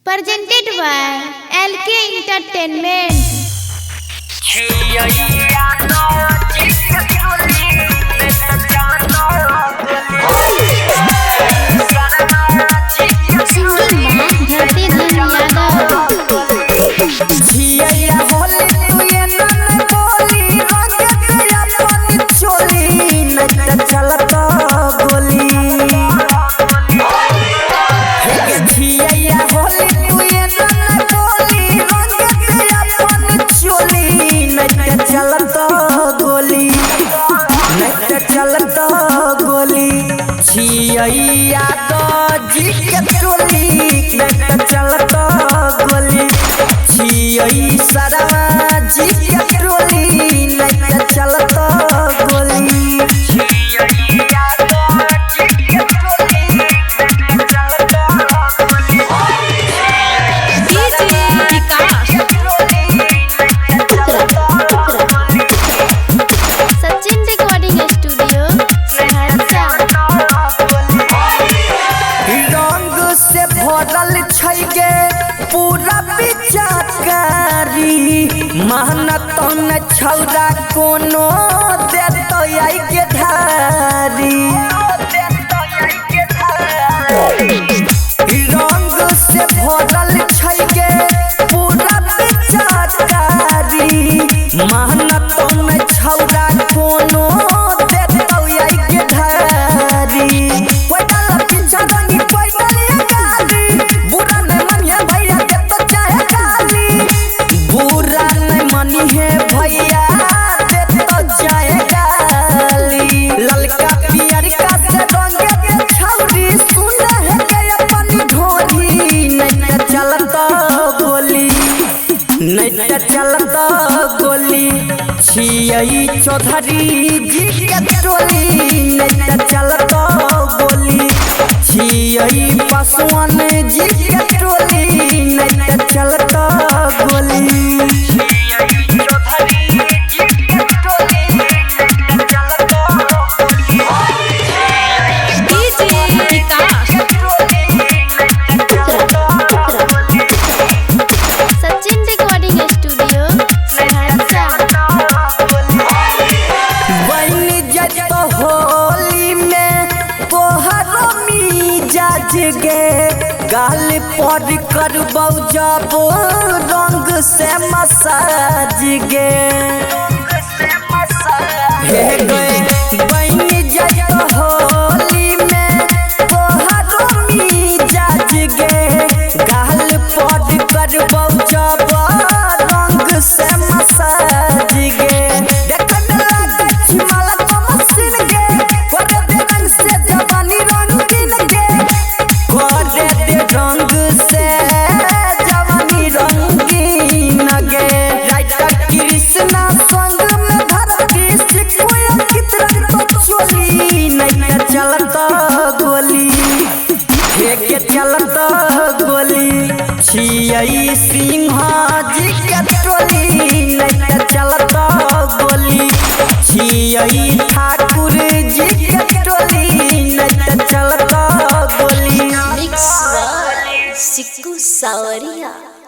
Presented by LK Entertainment. छिया तो जी के टोली न चलत गोली छिया सरवा जी के टोली न चलत गोली छिया तो जी के टोली न चलत गोली DJ विकास सचिन रिकॉर्डिंग स्टूडियो सहरसा। भरल छै गे पूरा पिचकारी मेहनत न छौरा कोनो देतो आई के धारी रंग से भरल छै गे पूरा पिचकारी मेहनत न छौरा कोनो देतो आई के धारी कोइला पिछा रंगी चलत गोली छिया चौधरी जी के टोली नहीं चलत गोली छिया पासवान जी के टोली नहीं चलत गोली गाल पर करबौ जब रंग से मसाज गे हे गए बन जाय होली में तोहर मिजाज गे गाल पर करबौ जब रंग से मसाज गे देखत लागे छिमाला तो मसिन गे करे दे रंग से जवानी रंगीन गे रंग से जवानी रंगीन गे राइटर कृष्णा संग में धरती सिखोया कितना तो चोली नहीं चलत गोली के चलत गोली छिया सिंह जी के टोली नहीं चलत गोली छिया ठाकुर जी के टोली नहीं चलत गोली सिक्कू सावरिया।